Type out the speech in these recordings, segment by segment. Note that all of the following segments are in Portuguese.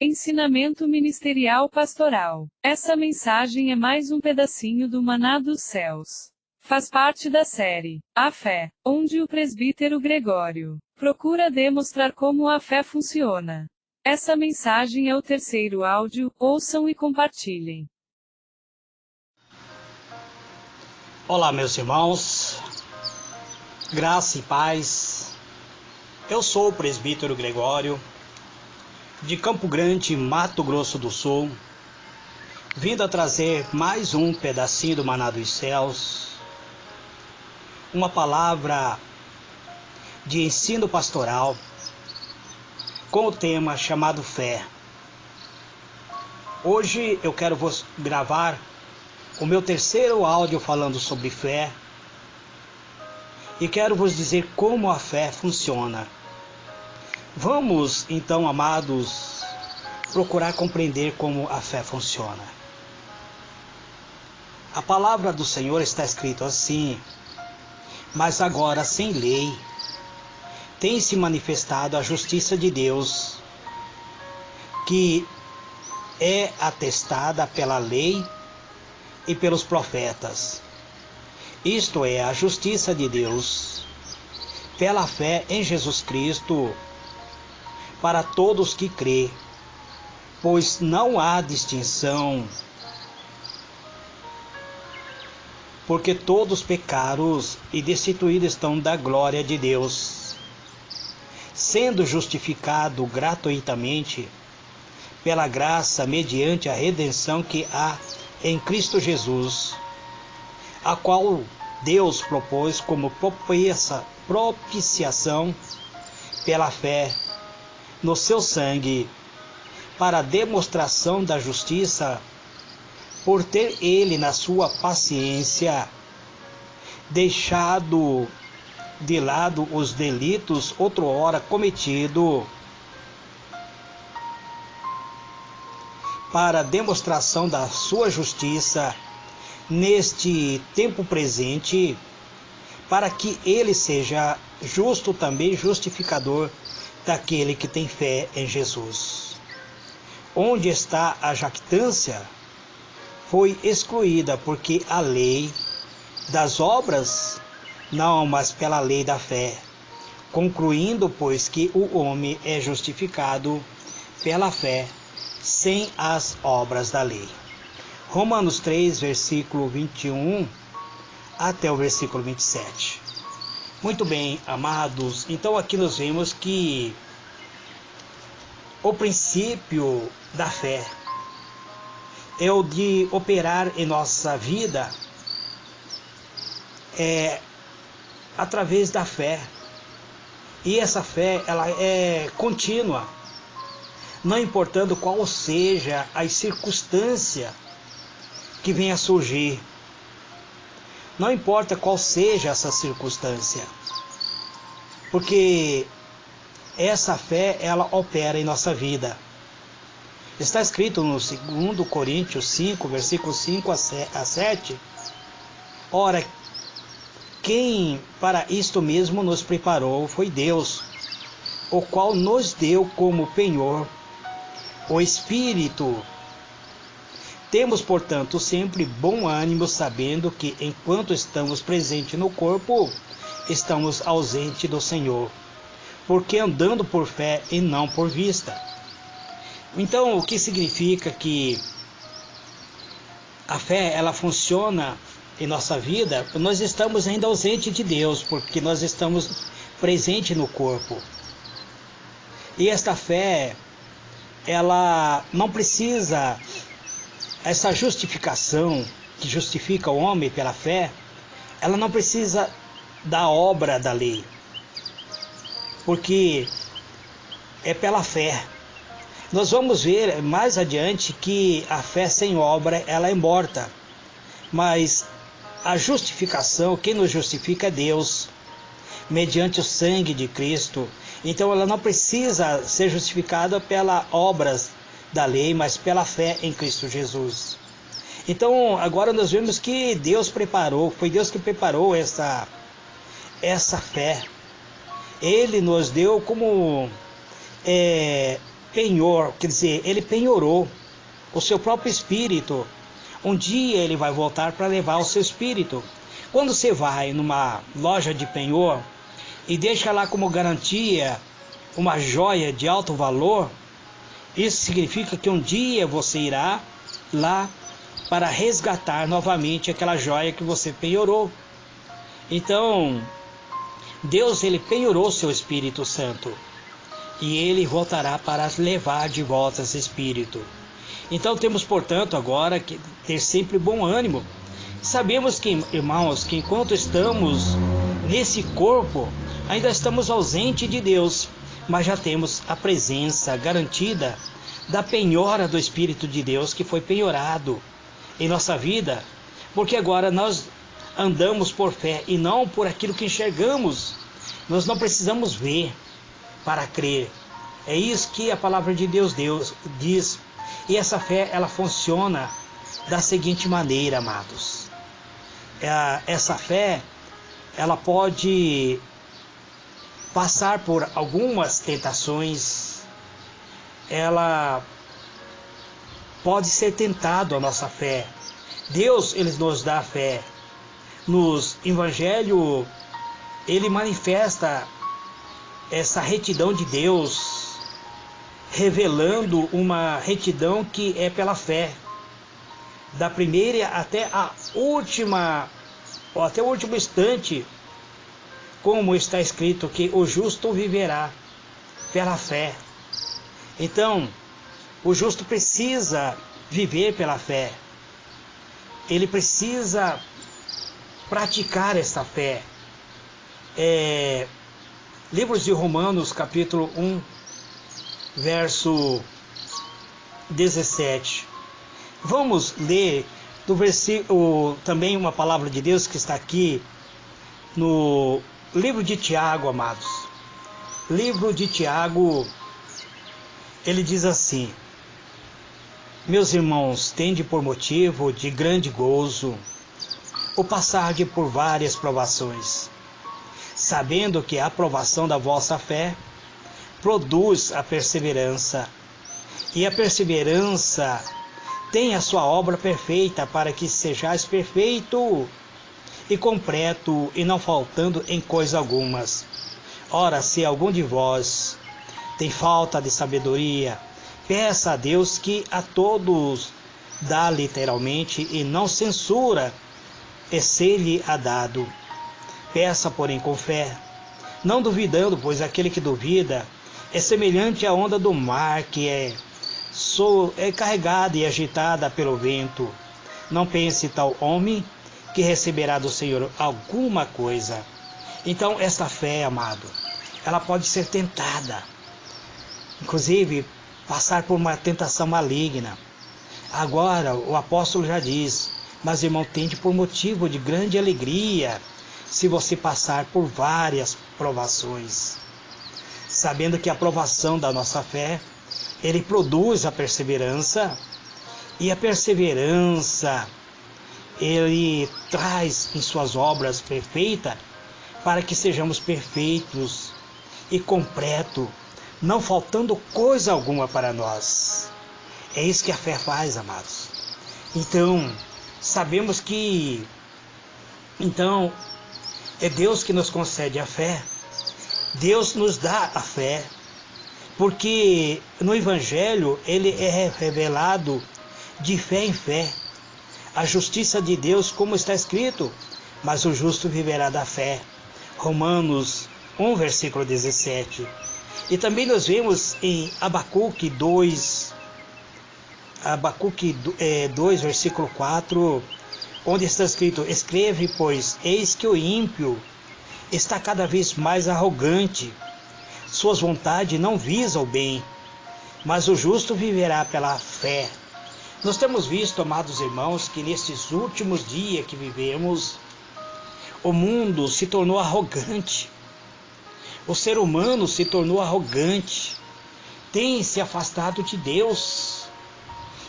Ensinamento Ministerial Pastoral. Essa mensagem é mais um pedacinho do Maná dos Céus. Faz parte da série A Fé, onde o presbítero Gregório procura demonstrar como a fé funciona. Essa mensagem é o terceiro áudio, ouçam e compartilhem. Olá, meus irmãos, graça e paz. Eu sou o presbítero Gregório, de Campo Grande, Mato Grosso do Sul, vindo a trazer mais um pedacinho do Maná dos Céus, uma palavra de ensino pastoral com o tema chamado fé. Hoje eu quero gravar o meu terceiro áudio falando sobre fé e quero vos dizer como a fé funciona. Vamos, então, amados, procurar compreender como a fé funciona. A palavra do Senhor está escrito assim: mas agora sem lei tem se manifestado a justiça de Deus, que é atestada pela lei e pelos profetas. Isto é, a justiça de Deus pela fé em Jesus Cristo para todos que crê, pois não há distinção, porque todos pecaram e destituídos estão da glória de Deus, sendo justificado gratuitamente pela graça mediante a redenção que há em Cristo Jesus, a qual Deus propôs como propiciação pela fé no seu sangue, para a demonstração da justiça, por ter ele na sua paciência deixado de lado os delitos outrora cometidos, para a demonstração da sua justiça neste tempo presente, para que ele seja justo também, justificador daquele que tem fé em Jesus. Onde está a jactância? Foi excluída, porque a lei das obras, não, mas pela lei da fé, concluindo, pois, que o homem é justificado pela fé, sem as obras da lei. Romanos 3, versículo 21 até o versículo 27. Muito bem, amados, então aqui nós vemos que o princípio da fé é o de operar em nossa vida através da fé. E essa fé, ela é contínua, não importando qual seja a circunstância que venha a surgir. Não importa qual seja essa circunstância, porque essa fé, ela opera em nossa vida. Está escrito no 2 Coríntios 5, versículos 5 a 7, ora, quem para isto mesmo nos preparou foi Deus, o qual nos deu como penhor o Espírito. Temos, portanto, sempre bom ânimo, sabendo que, enquanto estamos presentes no corpo, estamos ausentes do Senhor, porque andando por fé e não por vista. Então, o que significa que a fé, ela funciona em nossa vida? Nós estamos ainda ausentes de Deus, porque nós estamos presentes no corpo. E esta fé, ela não precisa, essa justificação que justifica o homem pela fé, ela não precisa da obra da lei, porque é pela fé. Nós vamos ver mais adiante que a fé sem obra, ela é morta, mas a justificação, quem nos justifica é Deus, mediante o sangue de Cristo. Então ela não precisa ser justificada pelas obras da lei, mas pela fé em Cristo Jesus. Então agora nós vemos que Deus preparou, foi Deus que preparou essa fé. Ele nos deu como penhor, quer dizer, ele penhorou o seu próprio espírito. Um dia ele vai voltar para levar o seu espírito. Quando você vai numa loja de penhor e deixa lá como garantia uma joia de alto valor, isso significa que um dia você irá lá para resgatar novamente aquela joia que você penhorou. Então, Deus, ele penhorou seu Espírito Santo e ele voltará para levar de volta esse Espírito. Então temos, portanto, agora que ter sempre bom ânimo. Sabemos que, irmãos, que enquanto estamos nesse corpo, ainda estamos ausentes de Deus, mas já temos a presença garantida da penhora do Espírito de Deus que foi penhorado em nossa vida, porque agora nós andamos por fé e não por aquilo que enxergamos. Nós não precisamos ver para crer. É isso que a palavra de Deus diz. E essa fé, ela funciona da seguinte maneira, amados. Essa fé, ela pode passar por algumas tentações. Ela pode ser tentado a nossa fé. Deus, ele nos dá a fé. Nos Evangelho, ele manifesta essa retidão de Deus, revelando uma retidão que é pela fé, da primeira até a última, ou até o último instante, como está escrito que o justo viverá pela fé. Então, o justo precisa viver pela fé. Ele precisa praticar essa fé. Livros de Romanos, capítulo 1, verso 17. Vamos ler do versículo, também uma palavra de Deus que está aqui no livro de Tiago, amados. Livro de Tiago, ele diz assim: meus irmãos, tende por motivo de grande gozo o passarde por várias provações, sabendo que a aprovação da vossa fé produz a perseverança, e a perseverança tem a sua obra perfeita, para que sejais perfeito e completo, e não faltando em coisa algumas. Ora, se algum de vós tem falta de sabedoria, peça a Deus, que a todos dá literalmente e não censura, e ser-lhe a dado. Peça, porém, com fé, não duvidando, pois aquele que duvida é semelhante à onda do mar, que é carregada e agitada pelo vento. Não pense tal homem que receberá do Senhor alguma coisa. Então, esta fé, amado, ela pode ser tentada, inclusive passar por uma tentação maligna. Agora, o apóstolo já diz: mas, irmão, tende por motivo de grande alegria se você passar por várias provações, sabendo que a provação da nossa fé, ele produz a perseverança, e a perseverança, ele traz em suas obras perfeita, para que sejamos perfeitos e completos, não faltando coisa alguma para nós. É isso que a fé faz, amados. Então, sabemos que é Deus que nos concede a fé. Deus nos dá a fé, porque no Evangelho ele é revelado de fé em fé. A justiça de Deus, como está escrito: mas o justo viverá da fé. Romanos 1, versículo 17. E também nós vemos em Abacuque 2, versículo 4, onde está escrito: escreve, pois, eis que o ímpio está cada vez mais arrogante, suas vontades não visam o bem, mas o justo viverá pela fé. Nós temos visto, amados irmãos, que nesses últimos dias que vivemos, o mundo se tornou arrogante, o ser humano se tornou arrogante, tem se afastado de Deus,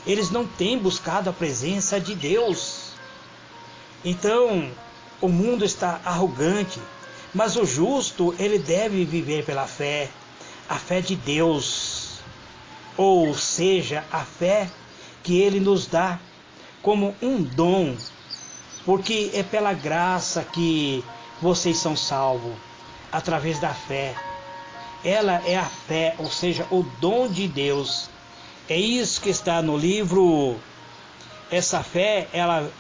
eles não têm buscado a presença de Deus. Então, o mundo está arrogante, mas o justo, ele deve viver pela fé, a fé de Deus. ou seja, a fé que Ele nos dá como um dom, porque é pela graça que vocês são salvos, através da fé. Ela é a fé, ou seja, o dom de Deus. É isso que está no livro. Essa fé, ela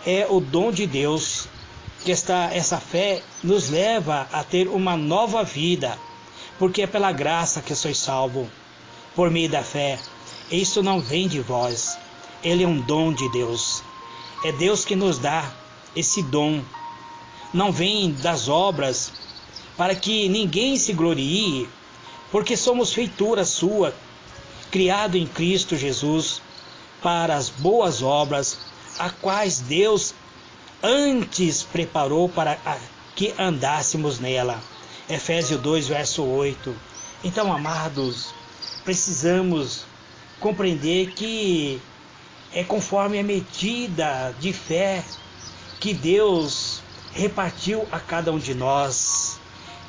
é o dom de Deus. Essa fé nos leva a ter uma nova vida, porque é pela graça que sois salvo, por meio da fé. Isso não vem de vós, ele é um dom de Deus. É Deus que nos dá esse dom. Não vem das obras, para que ninguém se glorie, porque somos feitura sua, criado em Cristo Jesus, para as boas obras, a quais Deus antes preparou para que andássemos nela. Efésios 2, verso 8. Então, amados, precisamos compreender que é conforme a medida de fé que Deus repartiu a cada um de nós.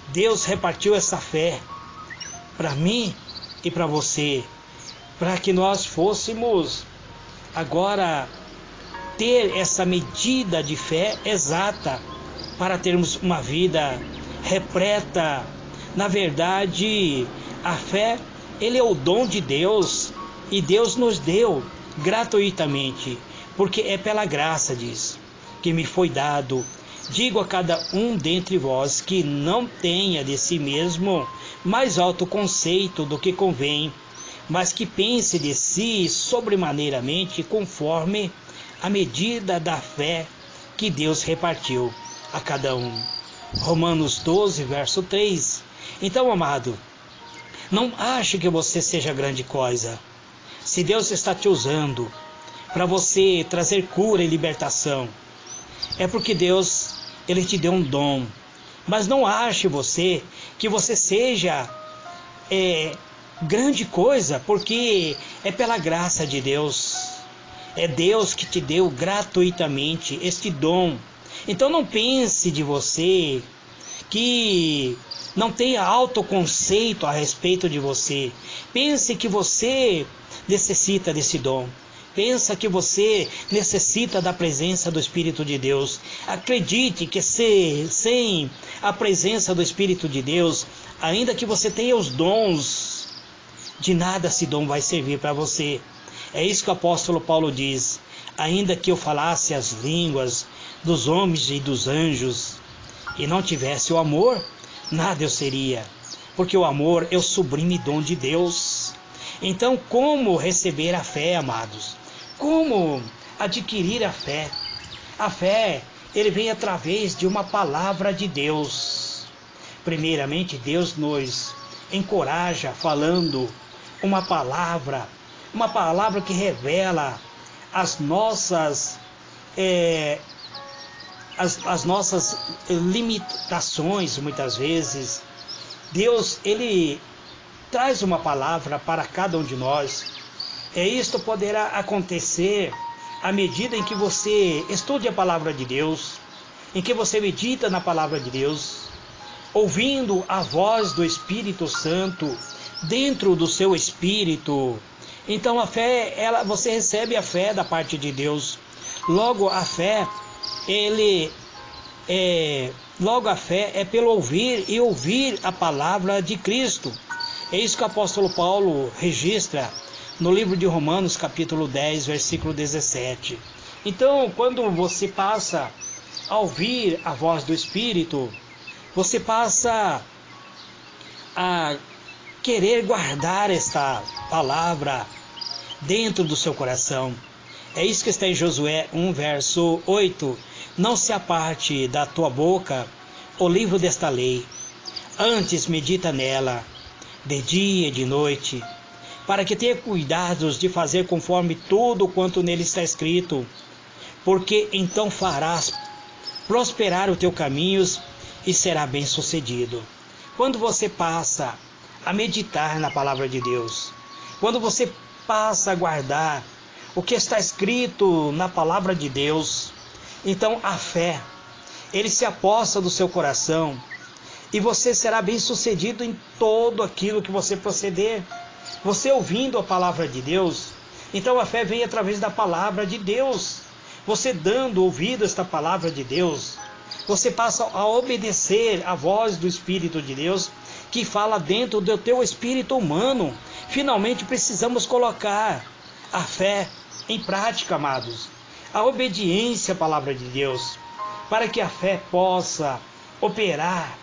Deus repartiu essa fé para mim e para você, para que nós fôssemos agora ter essa medida de fé exata para termos uma vida repleta. Na verdade, a fé, ele é o dom de Deus, e Deus nos deu gratuitamente, porque é pela graça, diz, que me foi dado. Digo a cada um dentre vós que não tenha de si mesmo mais alto conceito do que convém, mas que pense de si sobremaneiramente conforme a medida da fé que Deus repartiu a cada um. Romanos 12, verso 3. Então, amado, não ache que você seja grande coisa. Se Deus está te usando para você trazer cura e libertação, é porque Deus, ele te deu um dom. Mas não ache você que você seja grande coisa, porque é pela graça de Deus. É Deus que te deu gratuitamente este dom. Então não pense de você que não tenha autoconceito a respeito de você. Pense que você necessita desse dom. Pensa que você necessita da presença do Espírito de Deus. Acredite que sem a presença do Espírito de Deus, ainda que você tenha os dons, de nada esse dom vai servir para você. É isso que o apóstolo Paulo diz: ainda que eu falasse as línguas dos homens e dos anjos, e não tivesse o amor, nada eu seria, porque o amor é o sublime dom de Deus. Então, como receber a fé, amados? Como adquirir a fé? A fé, ele vem através de uma palavra de Deus. Primeiramente, Deus nos encoraja falando uma palavra que revela as nossas limitações, muitas vezes. Deus, ele traz uma palavra para cada um de nós. Isto poderá acontecer à medida em que você estude a palavra de Deus, em que você medita na palavra de Deus, ouvindo a voz do Espírito Santo dentro do seu espírito. Então a fé, você recebe a fé da parte de Deus. Logo a fé é pelo ouvir e ouvir a palavra de Cristo. É isso que o apóstolo Paulo registra no livro de Romanos, capítulo 10, versículo 17. Então, quando você passa a ouvir a voz do Espírito, você passa a querer guardar esta palavra dentro do seu coração. É isso que está em Josué 1, verso 8. Não se aparte da tua boca o livro desta lei, antes medita nela, de dia e de noite, para que tenha cuidados de fazer conforme tudo quanto nele está escrito, porque então farás prosperar os teus caminhos e será bem sucedido. Quando você passa a meditar na palavra de Deus, quando você passa a guardar o que está escrito na palavra de Deus, então a fé, ele se aposta do seu coração, e você será bem sucedido em todo aquilo que você proceder. Você ouvindo a palavra de Deus, então a fé vem através da palavra de Deus. Você dando ouvido a esta palavra de Deus, você passa a obedecer a voz do Espírito de Deus, que fala dentro do teu espírito humano. Finalmente precisamos colocar a fé em prática, amados. A obediência à palavra de Deus, para que a fé possa operar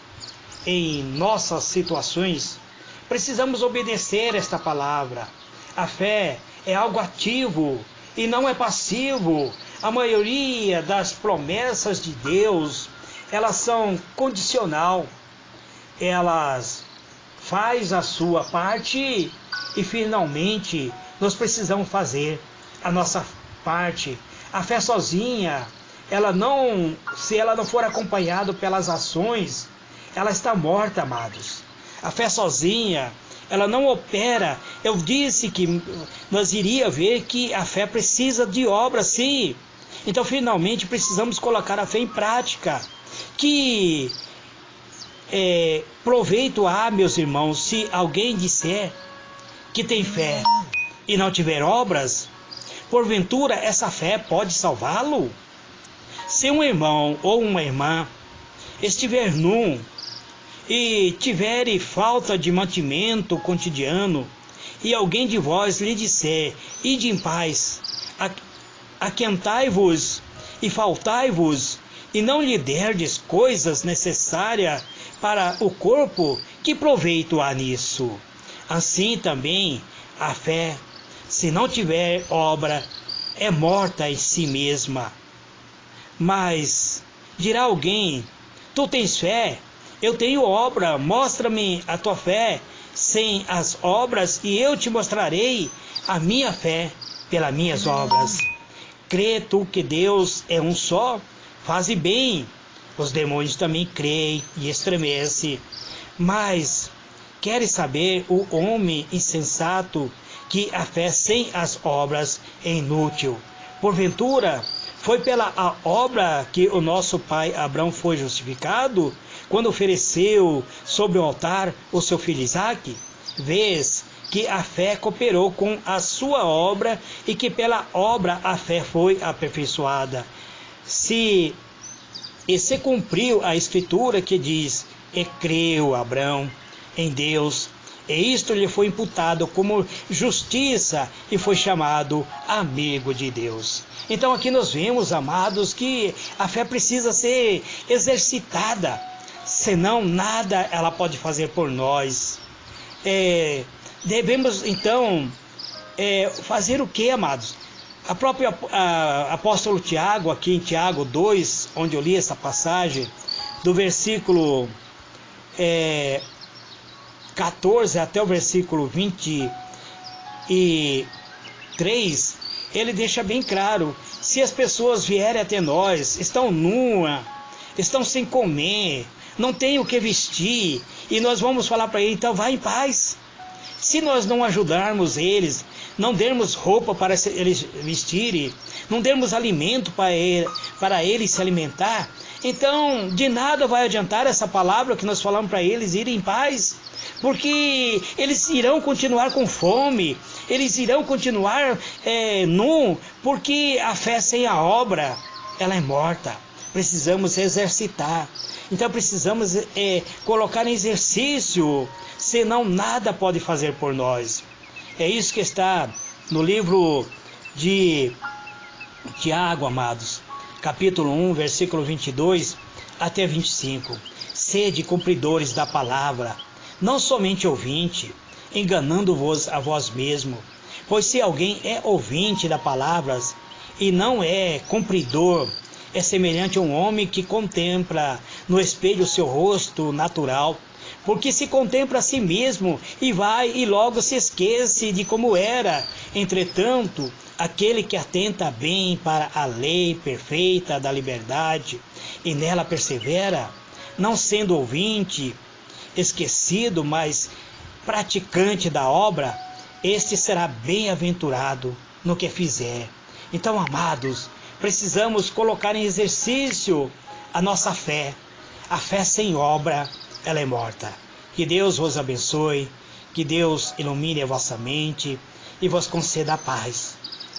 em nossas situações, precisamos obedecer esta palavra. A fé é algo ativo e não é passivo. A maioria das promessas de Deus, elas são condicional. Elas fazem a sua parte e finalmente nós precisamos fazer a nossa parte. A fé sozinha, se ela não for acompanhada pelas ações, ela está morta, amados. A fé sozinha, ela não opera. Eu disse que nós iríamos ver que a fé precisa de obra, sim. Então, finalmente, precisamos colocar a fé em prática. Que proveito há, meus irmãos, se alguém disser que tem fé e não tiver obras? Porventura, essa fé pode salvá-lo? Se um irmão ou uma irmã estiver nu e tiver falta de mantimento cotidiano, e alguém de vós lhe disser: ide em paz, aquentai-vos e faltai-vos, e não lhe derdes coisas necessárias para o corpo, que proveito há nisso? Assim também a fé, se não tiver obra, é morta em si mesma. Mas dirá alguém: tu tens fé, eu tenho obra, mostra-me a tua fé sem as obras, e eu te mostrarei a minha fé pelas minhas obras. Crê tu que Deus é um só? Faze bem. Os demônios também creem e estremecem. Mas queres saber, o homem insensato, que a fé sem as obras é inútil? Porventura, foi pela a obra que o nosso pai Abraão foi justificado, quando ofereceu sobre o altar o seu filho Isaque? Vês que a fé cooperou com a sua obra, e que pela obra a fé foi aperfeiçoada. E se cumpriu a escritura que diz: e creu Abraão em Deus, e isto lhe foi imputado como justiça, e foi chamado amigo de Deus. Então aqui nós vemos, amados, que a fé precisa ser exercitada, senão nada ela pode fazer por nós. Devemos então fazer o que, amados? A própria apóstolo Tiago, aqui em Tiago 2, onde eu li essa passagem, do versículo 14 até o versículo 23, ele deixa bem claro: se as pessoas vierem até nós, estão nuas, estão sem comer, não têm o que vestir, e nós vamos falar para ele: então vá em paz. Se nós não ajudarmos eles, não dermos roupa para eles vestirem, não dermos alimento para eles se alimentar, então de nada vai adiantar essa palavra que nós falamos para eles irem em paz, porque eles irão continuar com fome, eles irão continuar nu, porque a fé sem a obra, ela é morta. Precisamos exercitar. Então precisamos colocar em exercício, senão nada pode fazer por nós. É isso que está no livro de Tiago, amados, capítulo 1, versículo 22 até 25. Sede cumpridores da palavra, não somente ouvinte, enganando-vos a vós mesmo. Pois se alguém é ouvinte da palavra e não é cumpridor, é semelhante a um homem que contempla no espelho o seu rosto natural, porque se contempla a si mesmo e vai e logo se esquece de como era. Entretanto, aquele que atenta bem para a lei perfeita da liberdade e nela persevera, não sendo ouvinte esquecido, mas praticante da obra, este será bem-aventurado no que fizer. Então, amados, precisamos colocar em exercício a nossa fé. A fé sem obra, ela é morta. Que Deus vos abençoe, Que Deus ilumine a vossa mente e vos conceda a paz.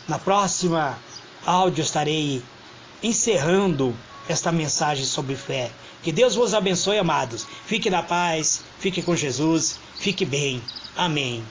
Na próxima áudio estarei encerrando esta mensagem sobre fé. Que Deus vos abençoe, amados. Fique na paz, fique com Jesus, fique bem. Amém.